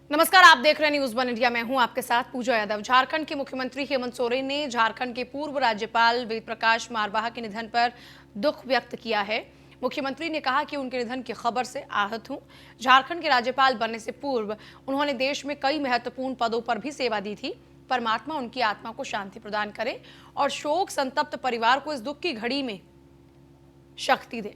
नमस्कार, आप देख रहे हैं न्यूज वन इंडिया। मैं हूं आपके साथ पूजा यादव। झारखंड के मुख्यमंत्री हेमंत सोरेन ने झारखंड के पूर्व राज्यपाल वेद प्रकाश मारवाह के निधन पर दुख व्यक्त किया है। मुख्यमंत्री ने कहा कि उनके निधन की खबर से आहत हूं। झारखंड के राज्यपाल बनने से पूर्व उन्होंने देश में कई महत्वपूर्ण पदों पर भी सेवा दी थी। परमात्मा उनकी आत्मा को शांति प्रदान करे और शोक संतप्त परिवार को इस दुख की घड़ी में शक्ति दे।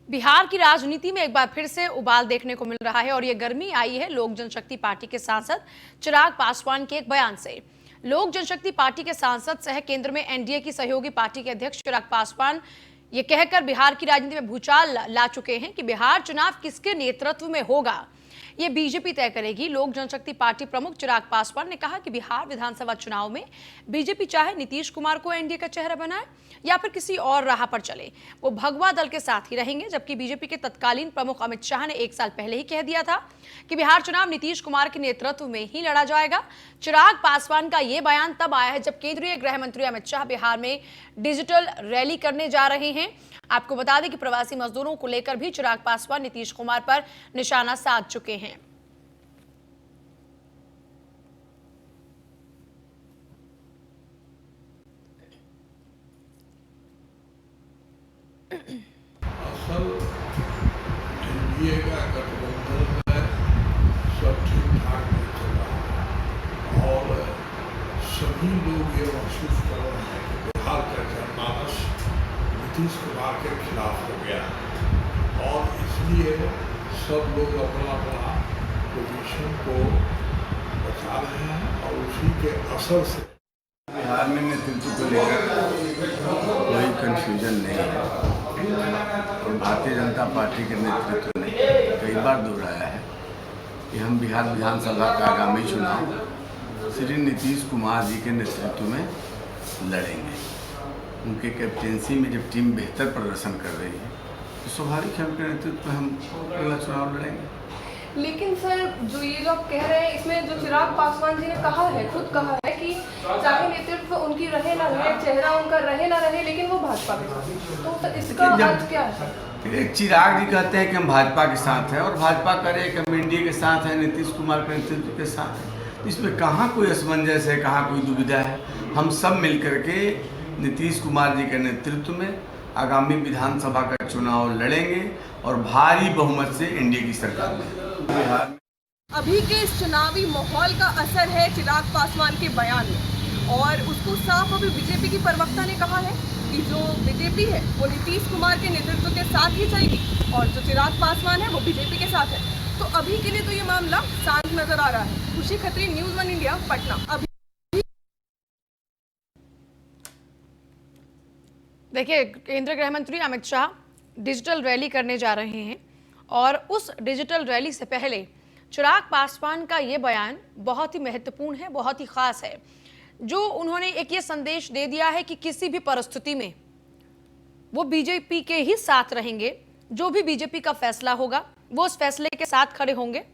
बिहार की राजनीति में एक बार फिर से उबाल देखने को मिल रहा है और ये गर्मी आई है लोक जनशक्ति पार्टी के सांसद चिराग पासवान के एक बयान से। लोक जनशक्ति पार्टी के सांसद सह केंद्र में एनडीए की सहयोगी पार्टी के अध्यक्ष चिराग पासवान ये कहकर बिहार की राजनीति में भूचाल ला चुके हैं कि बिहार चुनाव किसके नेतृत्व में होगा ये बीजेपी तय करेगी। लोक जनशक्ति पार्टी प्रमुख चिराग पासवान ने कहा कि बिहार विधानसभा चुनाव में बीजेपी चाहे नीतीश कुमार को एनडीए का चेहरा बनाए या फिर किसी और राह पर चले, वो भगवा दल के साथ ही रहेंगे। जबकि बीजेपी के तत्कालीन प्रमुख अमित शाह ने 1 साल पहले ही कह दिया था कि बिहार चुनाव नीतीश कुमार के नेतृत्व में ही लड़ा जाएगा। चिराग पासवान का यह बयान तब आया है जब केंद्रीय गृह मंत्री अमित शाह बिहार में डिजिटल रैली करने जा रहे हैं। आपको बता दें कि प्रवासी मजदूरों को लेकर भी चिराग पासवान नीतीश कुमार पर निशाना साध चुके हैं। असल एनडीए का गठबंधन में सब ठीक ठाक नहीं चल रहा और सभी लोग ये महसूस कर रहे हैं कि बिहार का जनमानस नीतीश कुमार के खिलाफ हो गया और इसलिए सब लोग अपना अपना पोजीशन को बचा रहे हैं और उसी के असर से बिहार में नेतृत्व को लेकर कोई कंफ्यूजन नहीं है और भारतीय जनता पार्टी के नेतृत्व ने कई बार दोहराया है कि हम बिहार विधानसभा का आगामी चुनाव श्री नीतीश कुमार जी के नेतृत्व में लड़ेंगे। उनके कैप्टेंसी में जब टीम बेहतर प्रदर्शन कर रही है तो स्वाभाविक है उनके नेतृत्व में हम अगला चुनाव लड़ेंगे। लेकिन सर, जो ये जो आप कह रहे हैं इसमें जो चिराग पासवान जी ने कहा है, खुद कहा है कि चाहे नेतृत्व उनकी रहे ना रहे, चेहरा उनका रहे ना रहे, लेकिन वो भाजपा के साथ, तो इसका अर्थ क्या है? चिराग जी कहते हैं कि हम भाजपा के साथ हैं और भाजपा करे कि हम एनडीए के साथ हैं, नीतीश कुमार के नेतृत्व के साथ हैं। इसमें कहाँ कोई असमंजस है, कहाँ कोई दुविधा है। हम सब मिलकर के नीतीश कुमार जी के नेतृत्व में आगामी विधानसभा का चुनाव लड़ेंगे और भारी बहुमत से एनडीए की सरकार में बिहार में। अभी के इस चुनावी माहौल का असर है चिराग पासवान के बयान में और उसको साफ अभी बीजेपी की प्रवक्ता ने कहा है कि जो बीजेपी है वो नीतीश कुमार के नेतृत्व के साथ ही चलेगी और जो चिराग पासवान है वो बीजेपी के साथ है। तो अभी के लिए तो ये मामला शांत नजर आ रहा है। खुशी Khatri, news One India, Patna. अभी देखिए, केंद्रीय गृह मंत्री अमित शाह डिजिटल रैली करने जा रहे हैं और उस डिजिटल रैली से पहले चिराग पासवान का ये बयान बहुत ही महत्वपूर्ण है, बहुत ही खास है। जो उन्होंने एक ये संदेश दे दिया है कि किसी भी परिस्थिति में वो बीजेपी के ही साथ रहेंगे। जो भी बीजेपी का फैसला होगा वो उस फैसले के साथ खड़े होंगे।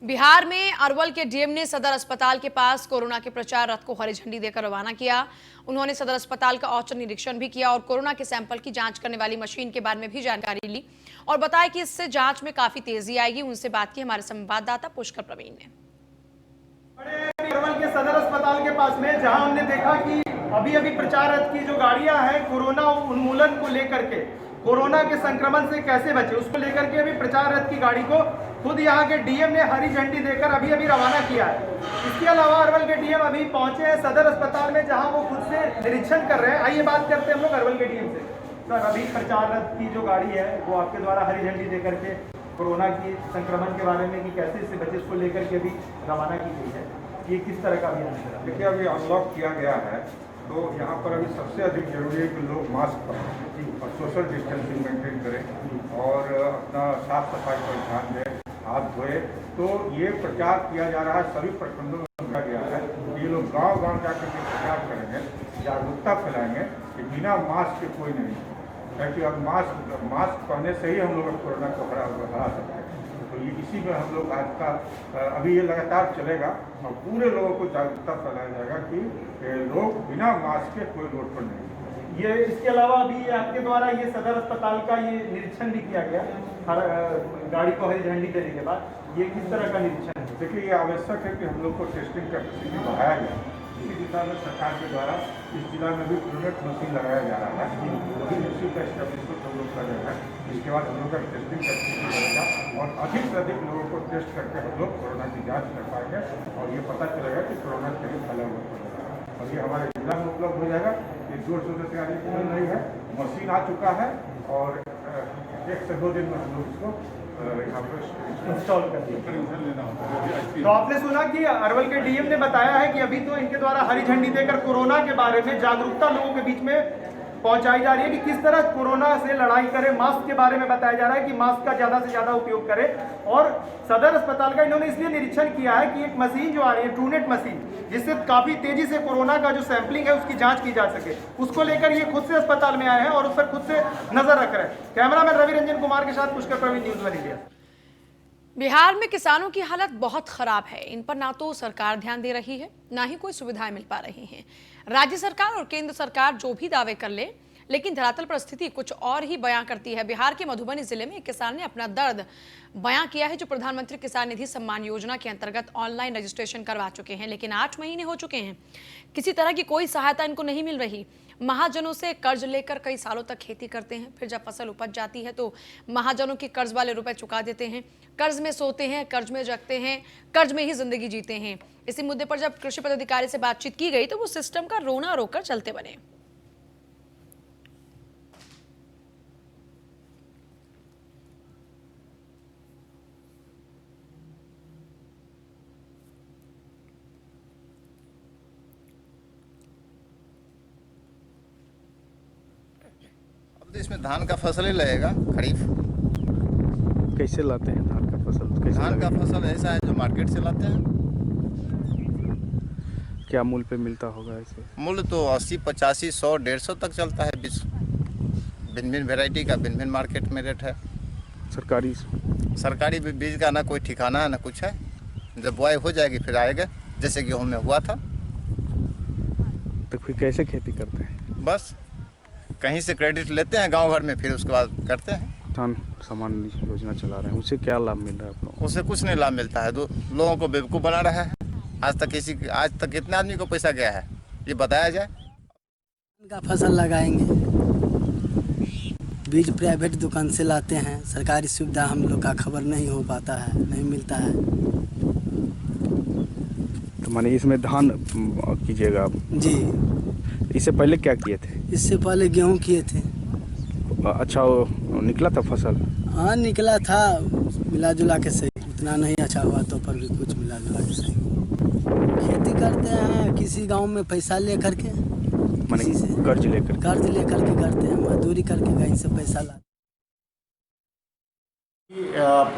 बिहार में अरवल के डीएम ने सदर अस्पताल के पास कोरोना के प्रचार रथ को हरी झंडी देकर रवाना किया। उन्होंने सदर अस्पताल का औचक निरीक्षण भी किया और कोरोना के सैंपल की जांच करने वाली मशीन के बारे में भी जानकारी ली और बताया कि इससे जांच में काफी तेजी आएगी। उनसे बात की हमारे संवाददाता पुष्कर प्रवीण ने। अरवल के सदर अस्पताल के पास में जहां हमने देखा कि अभी प्रचार रथ की जो गाड़ियां हैं कोरोना उन्मूलन को लेकर के, कोरोना के संक्रमण से कैसे बचे उसको लेकर के अभी प्रचार रथ की गाड़ी को खुद यहाँ के डीएम ने हरी झंडी देकर अभी रवाना किया है। इसके अलावा अरवल के डीएम अभी पहुंचे हैं सदर अस्पताल में जहां वो खुद से निरीक्षण कर रहे हैं। आइए बात करते हैं हम लोग अरवल के डीएम से। सर, अभी प्रचार रथ की जो गाड़ी है वो आपके द्वारा हरी झंडी देकर के कोरोना की संक्रमण के बारे में कि कैसे इससे बचे इसको लेकर के भी रवाना की गई है, ये किस तरह का अभियान है? देखिए, अभी अनलॉक किया गया है तो यहाँ पर अभी सबसे अधिक जरूरी है कि लोग मास्क पहनें और सोशल डिस्टेंसिंग मेंटेन करें और अपना साफ सफाई पर ध्यान दें, हाथ धोए। तो ये प्रचार किया जा रहा है, सभी प्रखंडों में किया गया है। ये लोग गांव गांव जाकर के प्रचार करेंगे, जागरूकता फैलाएंगे कि बिना मास्क के कोई नहीं, क्योंकि अब मास्क पहनने से ही हम लोग कोरोना को हरा सकते हैं। तो ये इसी में हम लोग आज का अभी ये लगातार चलेगा और पूरे लोगों को जागरूकता फैलाया जाएगा कि लोग बिना मास्क के कोई रोड पर नहीं। ये इसके अलावा अभी आपके द्वारा ये सदर अस्पताल का ये निरीक्षण भी किया गया हर गाड़ी को हरी झंडी देने के बाद, ये किस तरह का निरीक्षण है? देखिए ये आवश्यक है कि हम लोग को टेस्टिंग कैपेसिटी बढ़ाया जाए। इसी दिशा में सरकार के द्वारा इस जिला में भी ट्रूनेट मशीन लगाया जा रहा है। अभी मशीन का एस्टेब्लिशमेंट हम लोग कर रहे हैं। इसके बाद हम लोग का टेस्टिंग कैपेसिटी बढ़ेगा और अधिक से अधिक लोगों को टेस्ट करके हम लोग कोरोना की जाँच कर पाएंगे और ये पता चलेगा कि कोरोना कहीं फैला हुआ है और ये हमारे जिला में उपलब्ध हो जाएगा। ये जोर शोर से तैयारी चल रही है, मशीन आ चुका है और 1 से 2 दिन में हम लोग इसको यहाँ पर इंस्टॉल कर दिया। तो आपने सुना कि अरवल के डीएम ने बताया है कि अभी तो इनके द्वारा हरी झंडी देकर कोरोना के बारे में जागरूकता लोगों के बीच में पहुंचाई जा रही है कि किस तरह कोरोना से लड़ाई करें। मास्क के बारे में बताया जा रहा है कि मास्क का ज्यादा से ज्यादा उपयोग करें और सदर अस्पताल का इन्होंने इसलिए निरीक्षण किया है कि एक मशीन जो आ रही है ट्रूनेट मशीन, जिससे काफी तेजी से कोरोना का जो सैंपलिंग है उसकी जांच की जा सके, उसको लेकर ये खुद से अस्पताल में आए हैं और उस पर खुद से नजर रख रहे हैं। कैमरामैन रवि रंजन कुमार के साथ Pushkar Praveen, News One India. Bihar में किसानों की हालत बहुत खराब है। इन पर ना तो सरकार ध्यान दे रही है, ना ही कोई सुविधाएं मिल पा रही हैं। राज्य सरकार और केंद्र सरकार जो भी दावे कर ले, लेकिन धरातल पर स्थिति कुछ और ही बयां करती है। बिहार के मधुबनी जिले में एक किसान ने अपना दर्द बयां किया है, जो प्रधानमंत्री किसान निधि सम्मान योजना के अंतर्गत ऑनलाइन रजिस्ट्रेशन करवा चुके हैं, लेकिन 8 महीने हो चुके हैं, किसी तरह की कोई सहायता इनको नहीं मिल रही। महाजनों से कर्ज लेकर कई सालों तक खेती करते हैं, फिर जब फसल उपज जाती है तो महाजनों के कर्ज वाले रुपए चुका देते हैं, कर्ज में सोते हैं, कर्ज में जगते हैं, कर्ज में ही जिंदगी जीते हैं। इसी मुद्दे पर जब कृषि पदाधिकारी से बातचीत की गई तो वो सिस्टम का रोना रोकर चलते बने। इसमें धान का फसल ही लगेगा खरीफ। कैसे लाते हैं धान का फसल? कैसे धान का फसल ऐसा है जो मार्केट से लाते हैं। क्या मूल्य पे मिलता होगा ऐसे? मूल्य तो 80, 85, 100, 150 तक चलता है बीज। भिन्न भिन्न वेराइटी का भिन्न भिन्न मार्केट में रेट है। सरकारी बीज का ना कोई ठिकाना है ना कुछ है। जब बुआई हो जाएगी फिर आएगा, जैसे गेहूँ में हुआ था। तो फिर कैसे खेती करते हैं? बस कहीं से क्रेडिट लेते हैं गांव भर में, फिर उसके बाद करते हैं। किसान सम्मान निधि योजना चला रहे हैं, उससे क्या लाभ मिल रहा है आप लोगों को? उससे कुछ नहीं लाभ मिलता है, लोगों को बेवकूफ़ बना रहा है। आज तक कितने आदमी को पैसा गया है ये बताया जाए। का फसल लगाएंगे, बीज प्राइवेट दुकान से लाते हैं, सरकारी सुविधा हम लोग का खबर नहीं हो पाता है, नहीं मिलता है। तो माने इसमें धान कीजिएगा आप? जी। इससे पहले क्या किए थे? इससे पहले गेहूं किए थे। अच्छा निकला था फसल? हाँ निकला था, मिला जुला के सही, उतना नहीं अच्छा हुआ तो पर भी कुछ मिला जुला के सही। खेती करते हैं किसी गांव में पैसा ले करके, माने कर्ज लेकर के करते हैं, मजदूरी करके कहीं से पैसा ला।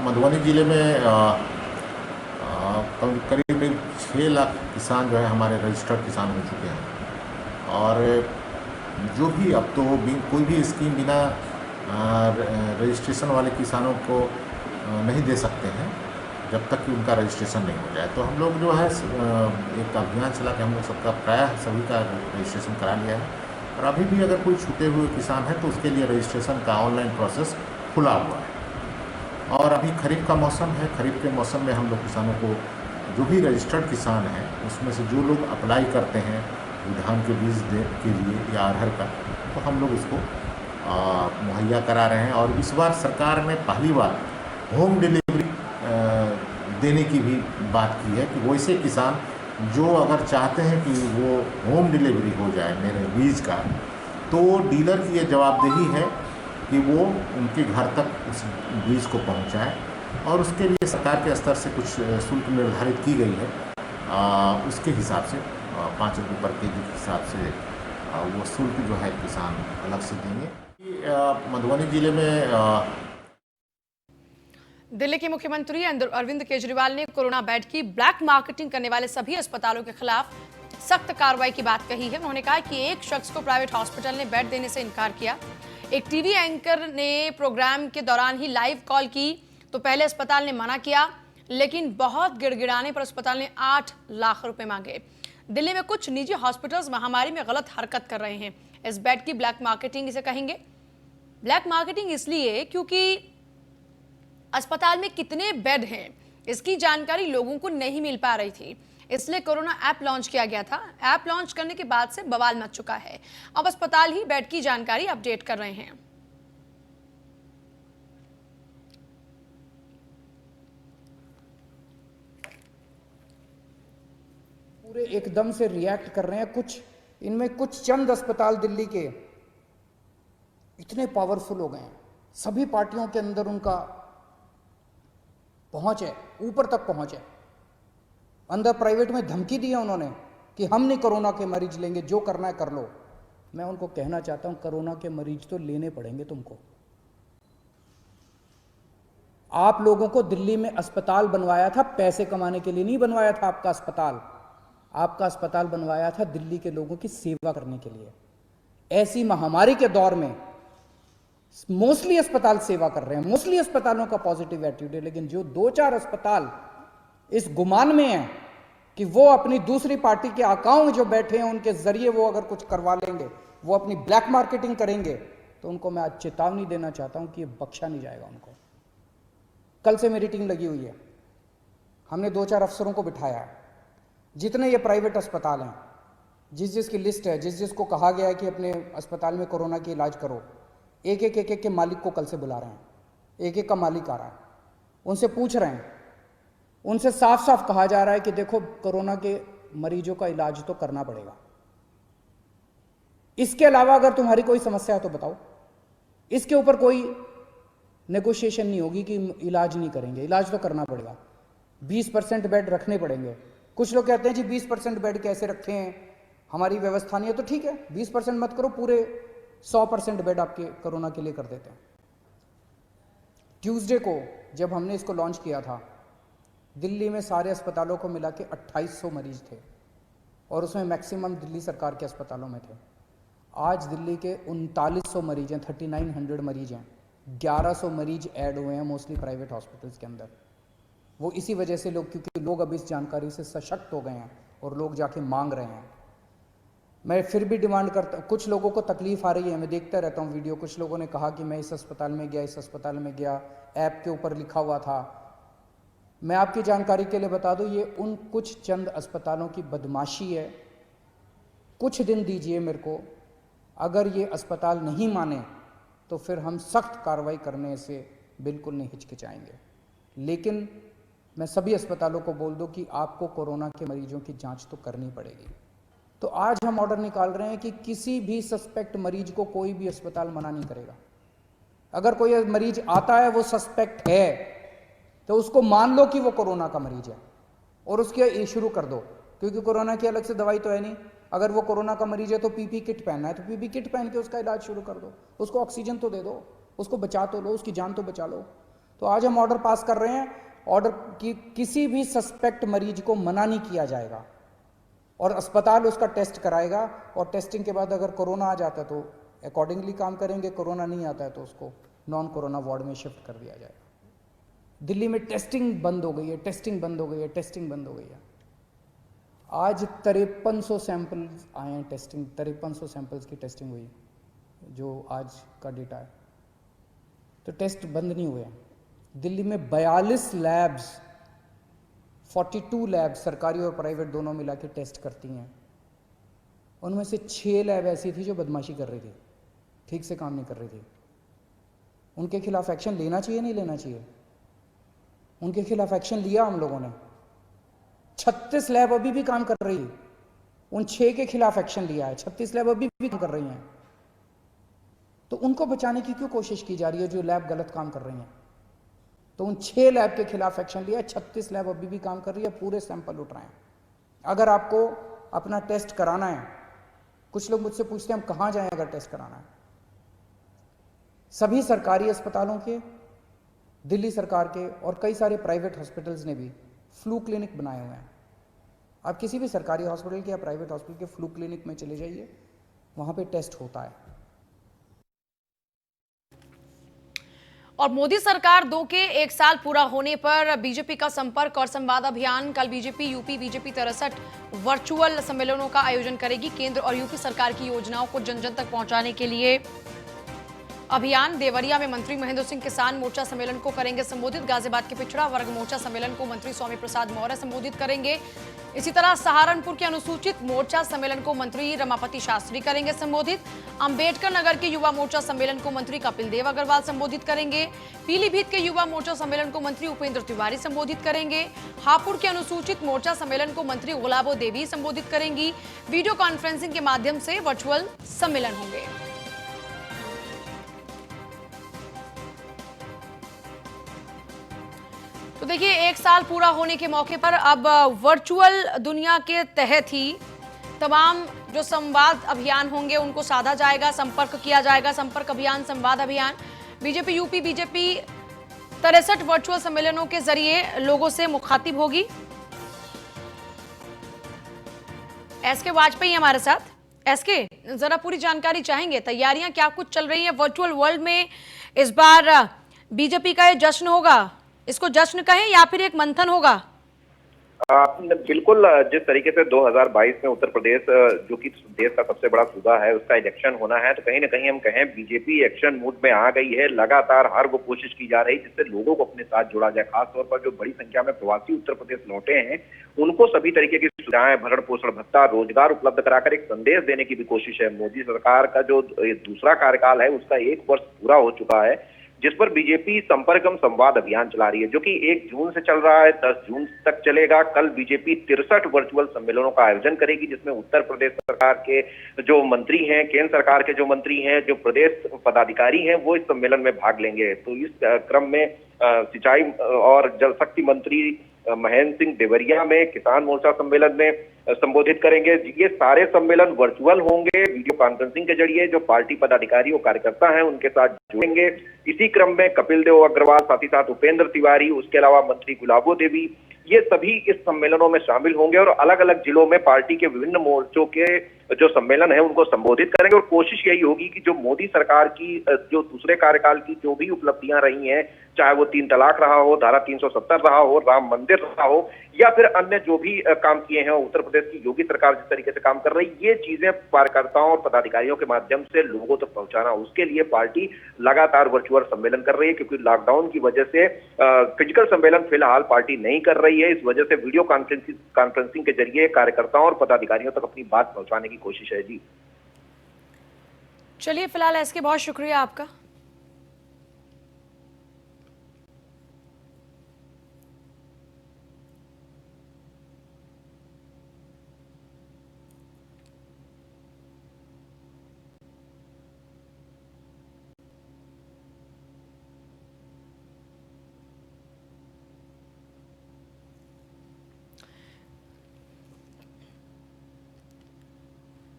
मधुबनी जिले में करीब 6 लाख किसान जो है हमारे रजिस्टर्ड किसान हो चुके हैं और जो भी अब तो कोई भी स्कीम बिना रजिस्ट्रेशन वाले किसानों को नहीं दे सकते हैं जब तक कि उनका रजिस्ट्रेशन नहीं हो जाए। तो हम लोग जो है एक अभियान चला के हम लोग सबका प्रायः सभी का रजिस्ट्रेशन करा लिया है और अभी भी अगर कोई छूटे हुए किसान है तो उसके लिए रजिस्ट्रेशन का ऑनलाइन प्रोसेस खुला हुआ है। और अभी खरीफ का मौसम है, खरीफ के मौसम में हम लोग किसानों को जो भी रजिस्टर्ड किसान हैं उसमें से जो लोग अप्लाई करते हैं धान के बीज के लिए या अरहर का, तो हम लोग इसको मुहैया करा रहे हैं। और इस बार सरकार ने पहली बार होम डिलीवरी देने की भी बात की है कि वैसे किसान जो अगर चाहते हैं कि वो होम डिलीवरी हो जाए मेरे बीज का, तो डीलर की ये जवाबदेही है कि वो उनके घर तक उस बीज को पहुंचाए और उसके लिए सरकार के स्तर से कुछ शुल्क निर्धारित की गई है। उसके हिसाब से 5 रुपये पर केजी के हिसाब से वो शुल्क जो है किसान अलग से देंगे। मधुबनी जिले में दिल्ली के मुख्यमंत्री अरविंद केजरीवाल ने कोरोना बेड की ब्लैक मार्केटिंग करने वाले सभी अस्पतालों के खिलाफ सख्त कार्रवाई की बात कही है। उन्होंने कहा कि एक शख्स को प्राइवेट हॉस्पिटल ने बेड देने से इनकार किया। एक टीवी एंकर ने प्रोग्राम के दौरान ही लाइव कॉल की तो पहले अस्पताल ने मना किया, लेकिन बहुत गिड़गिड़ाने पर अस्पताल ने 8 लाख रुपए मांगे। दिल्ली में कुछ निजी हॉस्पिटल्स महामारी में गलत हरकत कर रहे हैं। इस बेड की ब्लैक मार्केटिंग इसे कहेंगे। ब्लैक मार्केटिंग इसलिए क्योंकि अस्पताल में कितने बेड हैं इसकी जानकारी लोगों को नहीं मिल पा रही थी, इसलिए कोरोना ऐप लॉन्च किया गया था। ऐप लॉन्च करने के बाद से बवाल मच चुका है। अब अस्पताल ही बेड की जानकारी अपडेट कर रहे हैं। पूरे एकदम से रिएक्ट कर रहे हैं। इनमें कुछ चंद अस्पताल दिल्ली के इतने पावरफुल हो गए हैं, सभी पार्टियों के अंदर उनका पहुंच है, ऊपर तक पहुंच है। अंदर प्राइवेट में धमकी दी है उन्होंने कि हम नहीं कोरोना के मरीज लेंगे, जो करना है कर लो। मैं उनको कहना चाहता हूं, कोरोना के मरीज तो लेने पड़ेंगे तुमको। आप लोगों को दिल्ली में अस्पताल बनवाया था पैसे कमाने के लिए नहीं बनवाया था। आपका अस्पताल बनवाया था दिल्ली के लोगों की सेवा करने के लिए। ऐसी महामारी के दौर में मोस्टली अस्पताल सेवा कर रहे हैं, मोस्टली अस्पतालों का पॉजिटिव एटीट्यूड है। लेकिन जो 2-4 अस्पताल इस गुमान में है कि वो अपनी दूसरी पार्टी के अकाउंट जो बैठे हैं उनके जरिए वो अगर कुछ करवा लेंगे, वो अपनी ब्लैक मार्केटिंग करेंगे, तो उनको मैं आज चेतावनी देना चाहता हूं कि ये बख्शा नहीं जाएगा उनको। कल से मेरी टीम लगी हुई है, हमने 2-4 अफसरों को बिठाया है। जितने ये प्राइवेट अस्पताल हैं, जिसकी लिस्ट है, जिसको कहा गया है कि अपने अस्पताल में कोरोना की इलाज करो, एक के मालिक को कल से बुला रहे हैं। एक का मालिक आ रहा है, उनसे पूछ रहे हैं, उनसे साफ साफ कहा जा रहा है कि देखो कोरोना के मरीजों का इलाज तो करना पड़ेगा। इसके अलावा अगर तुम्हारी कोई समस्या है तो बताओ। इसके ऊपर कोई नेगोशिएशन नहीं होगी कि इलाज नहीं करेंगे, इलाज तो करना पड़ेगा। 20% बेड रखने पड़ेंगे। कुछ लोग कहते हैं जी 20% बेड कैसे रखे हैं, हमारी व्यवस्था नहीं है। तो ठीक है, 20% मत करो, पूरे 100% बेड आपके कोरोना के लिए कर देते हैं। ट्यूसडे को जब हमने इसको लॉन्च किया था, दिल्ली में सारे अस्पतालों को मिला के 2800 मरीज थे और उसमें मैक्सिमम दिल्ली सरकार के अस्पतालों में थे। आज दिल्ली के 3900 मरीज हैं, 3900 मरीज हैं। 1100 मरीज ऐड हुए हैं मोस्टली प्राइवेट हॉस्पिटल्स के अंदर। वो इसी वजह से क्योंकि लोग अब इस जानकारी से सशक्त हो गए हैं और लोग जाके मांग रहे हैं। मैं फिर भी डिमांड करता, कुछ लोगों को तकलीफ आ रही है, मैं देखता रहता हूँ वीडियो। कुछ लोगों ने कहा कि मैं इस अस्पताल में गया, इस अस्पताल में गया, ऐप के ऊपर लिखा हुआ था। मैं आपकी जानकारी के लिए बता दूं, ये उन कुछ चंद अस्पतालों की बदमाशी है। कुछ दिन दीजिए मेरे को, अगर ये अस्पताल नहीं माने तो फिर हम सख्त कार्रवाई करने से बिल्कुल नहीं हिचकिचाएंगे। लेकिन मैं सभी अस्पतालों को बोल दूं कि आपको कोरोना के मरीजों की जांच तो करनी पड़ेगी। तो आज हम ऑर्डर निकाल रहे हैं कि किसी भी सस्पेक्ट मरीज को कोई भी अस्पताल मना नहीं करेगा। अगर कोई मरीज आता है वो सस्पेक्ट है तो उसको मान लो कि वो कोरोना का मरीज है और उसके शुरू कर दो, क्योंकि कोरोना की अलग से दवाई तो है नहीं। अगर वो कोरोना का मरीज है तो पीपी किट पहनना है तो पीपी किट पहन के उसका इलाज शुरू कर दो, उसको ऑक्सीजन तो दे दो, उसको बचा तो लो, उसकी जान तो बचा लो। तो आज हम ऑर्डर पास कर रहे हैं, ऑर्डर कि किसी भी सस्पेक्ट मरीज को मना नहीं किया जाएगा और अस्पताल उसका टेस्ट कराएगा और टेस्टिंग के बाद अगर कोरोना आ जाता है तो अकॉर्डिंगली काम करेंगे, कोरोना नहीं आता है तो उसको नॉन कोरोना वार्ड में शिफ्ट कर दिया जाएगा। दिल्ली में टेस्टिंग बंद हो गई है, टेस्टिंग बंद हो गई है, टेस्टिंग बंद हो गई है। आज 5300 सैंपल्स आए हैं टेस्टिंग, 5300 सैंपल्स की टेस्टिंग हुई जो आज का डेटा है। तो टेस्ट बंद नहीं हुए हैं। दिल्ली में 42 लैब्स, 42 लैब्स सरकारी और प्राइवेट दोनों मिला के टेस्ट करती हैं। उनमें से 6 लैब ऐसी थी जो बदमाशी कर रही थी, ठीक से काम नहीं कर रही थी। उनके खिलाफ एक्शन लेना चाहिए, नहीं लेना चाहिए? उनके खिलाफ एक्शन लिया हम लोगों ने। 36 लैब अभी भी काम कर रही है, उन 6 के खिलाफ एक्शन लिया है। 36 लैब अभी भी काम कर रही हैं। तो उनको बचाने की क्यों कोशिश की जा रही है जो लैब गलत काम कर रही हैं? तो उन 6 लैब के खिलाफ एक्शन लिया, 36 लैब अभी भी काम कर रही है, पूरे सैंपल उठ रहे हैं। अगर आपको अपना टेस्ट कराना है, कुछ लोग मुझसे पूछते हैं हम कहाँ जाएं अगर टेस्ट कराना है। सभी सरकारी अस्पतालों के, दिल्ली सरकार के और कई सारे प्राइवेट हॉस्पिटल्स ने भी फ्लू क्लिनिक बनाए हुए हैं। आप किसी भी सरकारी हॉस्पिटल के या प्राइवेट हॉस्पिटल के फ्लू क्लिनिक में चले जाइए, वहाँ पे टेस्ट होता है। और मोदी सरकार 2 के 1 साल पूरा होने पर बीजेपी का संपर्क और संवाद अभियान। कल बीजेपी यूपी बीजेपी 63 वर्चुअल सम्मेलनों का आयोजन करेगी। केंद्र और यूपी सरकार की योजनाओं को जन जन तक पहुंचाने के लिए अभियान। देवरिया में मंत्री महेंद्र सिंह किसान मोर्चा सम्मेलन को करेंगे संबोधित। गाजियाबाद के पिछड़ा वर्ग मोर्चा सम्मेलन को मंत्री स्वामी प्रसाद मौर्य संबोधित करेंगे। इसी तरह सहारनपुर के अनुसूचित मोर्चा सम्मेलन को मंत्री रमापति शास्त्री करेंगे संबोधित। अंबेडकर नगर के युवा मोर्चा सम्मेलन को मंत्री कपिल देव अग्रवाल संबोधित करेंगे। पीलीभीत के युवा मोर्चा सम्मेलन को मंत्री उपेंद्र तिवारी संबोधित करेंगे। हापुड़ के अनुसूचित मोर्चा सम्मेलन को मंत्री गुलाबो देवी संबोधित करेंगी। वीडियो कॉन्फ्रेंसिंग के माध्यम से वर्चुअल सम्मेलन होंगे। तो देखिए, 1 साल पूरा होने के मौके पर अब वर्चुअल दुनिया के तहत ही तमाम जो संवाद अभियान होंगे उनको साधा जाएगा, संपर्क किया जाएगा। संपर्क अभियान, संवाद अभियान बीजेपी यूपी बीजेपी 63 वर्चुअल सम्मेलनों के जरिए लोगों से मुखातिब होगी। एसके वाजपेयी हमारे साथ। एसके, जरा पूरी जानकारी चाहेंगे, तैयारियां क्या कुछ चल रही हैं वर्चुअल वर्ल्ड में? इस बार बीजेपी का ये जश्न होगा, इसको जश्न कहें या फिर एक मंथन होगा? बिल्कुल, जिस तरीके से 2022 में उत्तर प्रदेश जो कि देश का सबसे बड़ा सूबा है उसका इलेक्शन होना है, तो कहीं ना कहीं हम कहें बीजेपी एक्शन मूड में आ गई है। लगातार हर वो कोशिश की जा रही है जिससे लोगों को अपने साथ जोड़ा जाए। खासतौर पर जो बड़ी संख्या में प्रवासी उत्तर प्रदेश लौटे हैं उनको सभी तरीके की सुविधाएं, भरण पोषण भत्ता, रोजगार उपलब्ध कराकर एक संदेश देने की भी कोशिश है। मोदी सरकार का जो दूसरा कार्यकाल है उसका 1 वर्ष पूरा हो चुका है, जिस पर बीजेपी संपर्कम संवाद अभियान चला रही है, जो कि 1 जून से चल रहा है, 10 जून तक चलेगा। कल बीजेपी 63 वर्चुअल सम्मेलनों का आयोजन करेगी, जिसमें उत्तर प्रदेश सरकार के जो मंत्री हैं, केंद्र सरकार के जो मंत्री हैं, जो प्रदेश पदाधिकारी हैं, वो इस सम्मेलन में भाग लेंगे। तो इस क्रम में सिंचाई और जल शक्ति मंत्री महेंद्र सिंह देवरिया में किसान मोर्चा सम्मेलन में संबोधित करेंगे। ये सारे सम्मेलन वर्चुअल होंगे, वीडियो कॉन्फ्रेंसिंग के जरिए जो पार्टी पदाधिकारी और कार्यकर्ता हैं उनके साथ जुड़ेंगे। इसी क्रम में कपिल देव अग्रवाल, साथ ही साथ उपेंद्र तिवारी, उसके अलावा मंत्री गुलाबो देवी, ये सभी इस सम्मेलनों में शामिल होंगे और अलग अलग जिलों में पार्टी के विभिन्न मोर्चों के जो सम्मेलन है उनको संबोधित करेंगे। और कोशिश यही होगी कि जो मोदी सरकार की जो दूसरे कार्यकाल की जो भी उपलब्धियां रही हैं, चाहे वो 3 तलाक रहा हो, धारा 370 रहा हो, राम मंदिर रहा हो, या फिर अन्य जो भी काम किए हैं उत्तर प्रदेश की योगी सरकार जिस तरीके से काम कर रही, ये चीजें कार्यकर्ताओं और पदाधिकारियों के माध्यम से लोगों तक पहुंचाना, उसके लिए पार्टी लगातार वर्चुअल सम्मेलन कर रही है। क्योंकि लॉकडाउन की वजह से फिजिकल सम्मेलन फिलहाल पार्टी नहीं कर रही है, इस वजह से वीडियो कॉन्फ्रेंसिंग के जरिए कार्यकर्ताओं और पदाधिकारियों तक अपनी बात पहुंचाने की कोशिश है। जी चलिए, फिलहाल एसके बहुत शुक्रिया आपका।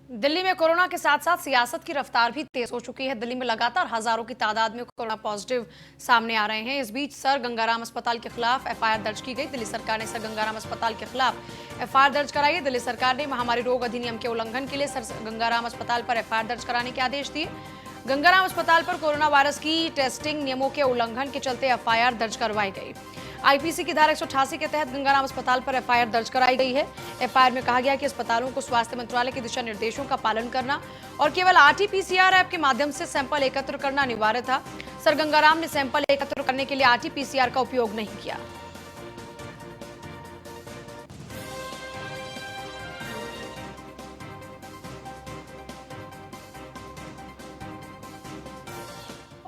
दिल्ली में कोरोना के साथ साथ सियासत की रफ्तार भी तेज हो चुकी है। दिल्ली में लगातार हजारों की तादाद में कोरोना पॉजिटिव सामने आ रहे हैं। इस बीच सर गंगाराम अस्पताल के खिलाफ एफआईआर दर्ज की गई। दिल्ली सरकार ने सर गंगाराम अस्पताल के खिलाफ एफआईआर दर्ज कराई है। दिल्ली सरकार ने महामारी रोग अधिनियम के उल्लंघन के लिए सर गंगाराम अस्पताल पर एफआईआर दर्ज कराने के आदेश दिए। गंगाराम अस्पताल पर कोरोना वायरस की टेस्टिंग नियमों के उल्लंघन के चलते एफआईआर दर्ज करवाई गई। आईपीसी की धारा 188 के तहत गंगाराम अस्पताल पर एफआईआर दर्ज कराई गई है। एफआईआर में कहा गया कि अस्पतालों को स्वास्थ्य मंत्रालय के दिशा निर्देशों का पालन करना और केवल आरटी-पीसीआर ऐप के माध्यम से सैंपल एकत्र करना अनिवार्य था। सर गंगाराम ने सैंपल एकत्र करने के लिए आरटी-पीसीआर का उपयोग नहीं किया।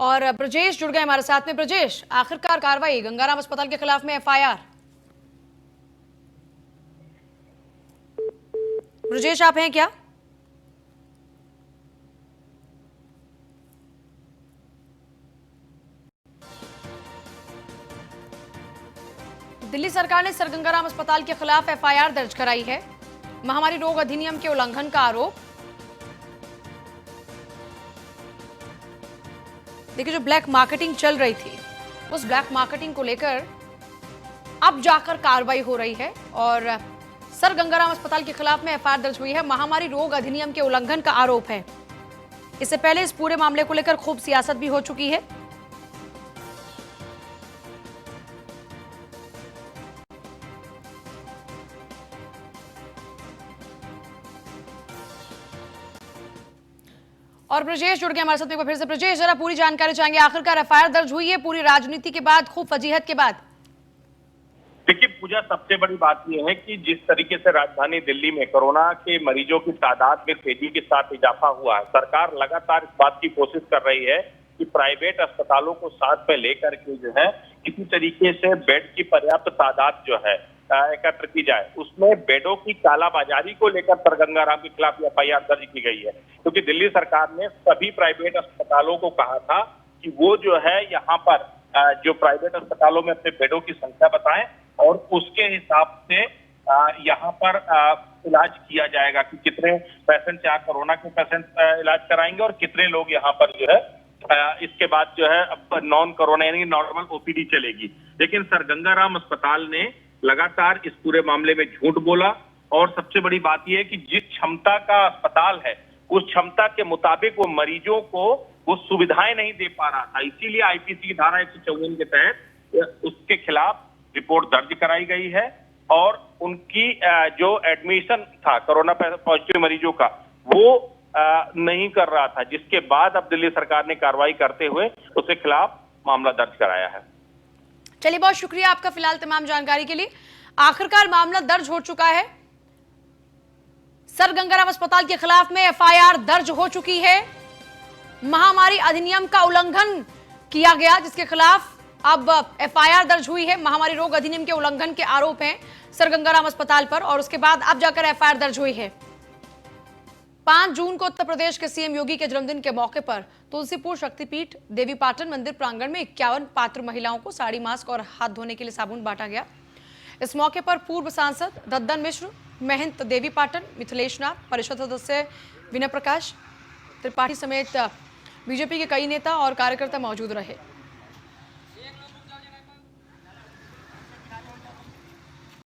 और ब्रजेश जुड़ गए हमारे साथ में। ब्रजेश, आखिरकार कार्रवाई गंगाराम अस्पताल के खिलाफ में एफआईआर। ब्रजेश, आप हैं क्या? दिल्ली सरकार ने सर गंगाराम अस्पताल के खिलाफ एफआईआर दर्ज कराई है। महामारी रोग अधिनियम के उल्लंघन का आरोप। देखिए, जो ब्लैक मार्केटिंग चल रही थी उस ब्लैक मार्केटिंग को लेकर अब जाकर कार्रवाई हो रही है और सर गंगाराम अस्पताल के खिलाफ में एफआईआर दर्ज हुई है। महामारी रोग अधिनियम के उल्लंघन का आरोप है। इससे पहले इस पूरे मामले को लेकर खूब सियासत भी हो चुकी है। और ब्रजेश जुड़ गए हमारे साथ एक बार फिर से। ब्रजेश, जरा पूरी जानकारी चाहेंगे, आखिरकार एफआईआर दर्ज हुई है पूरी राजनीति के बाद, खूब फजीहत के बाद? देखिए पूजा, सबसे बड़ी बात यह है कि जिस तरीके से राजधानी दिल्ली में कोरोना के मरीजों की तादाद में तेजी के साथ इजाफा हुआ है, सरकार लगातार इस बात की कोशिश कर रही है कि प्राइवेट अस्पतालों को साथ में लेकर के जो है किसी तरीके से बेड की पर्याप्त तादाद जो है एकत्र की जाए। उसमें बेडों की कालाबाजारी को लेकर सरगंगाराम के खिलाफ एफआईआर दर्ज की गई है, क्योंकि दिल्ली सरकार ने सभी प्राइवेट अस्पतालों को कहा था कि वो जो है यहाँ पर जो प्राइवेट अस्पतालों में अपने बेडों की संख्या बताएं और उसके हिसाब से यहाँ पर इलाज किया जाएगा कि कितने पेशेंट यहाँ कोरोना के पेशेंट इलाज कराएंगे और कितने लोग यहाँ पर जो है इसके बाद जो है अब नॉन कोरोना यानी नॉर्मल ओपीडी चलेगी। लेकिन सर गंगाराम अस्पताल ने लगातार इस पूरे मामले में झूठ बोला और सबसे बड़ी बात यह है कि जिस क्षमता का अस्पताल है उस क्षमता के मुताबिक वो मरीजों को वो सुविधाएं नहीं दे पा रहा था। इसीलिए आईपीसी की धारा 154 के तहत उसके खिलाफ रिपोर्ट दर्ज कराई गई है और उनकी जो एडमिशन था कोरोना पॉजिटिव मरीजों का वो नहीं कर रहा था, जिसके बाद अब दिल्ली सरकार ने कार्रवाई करते हुए उसके खिलाफ मामला दर्ज कराया है। चलिए, बहुत शुक्रिया आपका फिलहाल तमाम जानकारी के लिए। आखिरकार मामला दर्ज हो चुका है, सर गंगाराम अस्पताल के खिलाफ में एफआईआर दर्ज हो चुकी है। महामारी अधिनियम का उल्लंघन किया गया, जिसके खिलाफ अब एफआईआर दर्ज हुई है। महामारी रोग अधिनियम के उल्लंघन के आरोप हैं सर गंगाराम अस्पताल पर और उसके बाद अब जाकर एफआईआर दर्ज हुई है। 5 जून को उत्तर प्रदेश के सीएम योगी के जन्मदिन के मौके पर तुलसीपुर शक्तिपीठ देवीपाटन मंदिर प्रांगण में 51 पात्र महिलाओं को साड़ी, मास्क और हाथ धोने के लिए साबुन बांटा गया। इस मौके पर पूर्व सांसद दद्दन मिश्र, महंत देवीपाटन, मिथिलेश नाथ, परिषद सदस्य विनय प्रकाश त्रिपाठी समेत बीजेपी के कई नेता और कार्यकर्ता मौजूद रहे।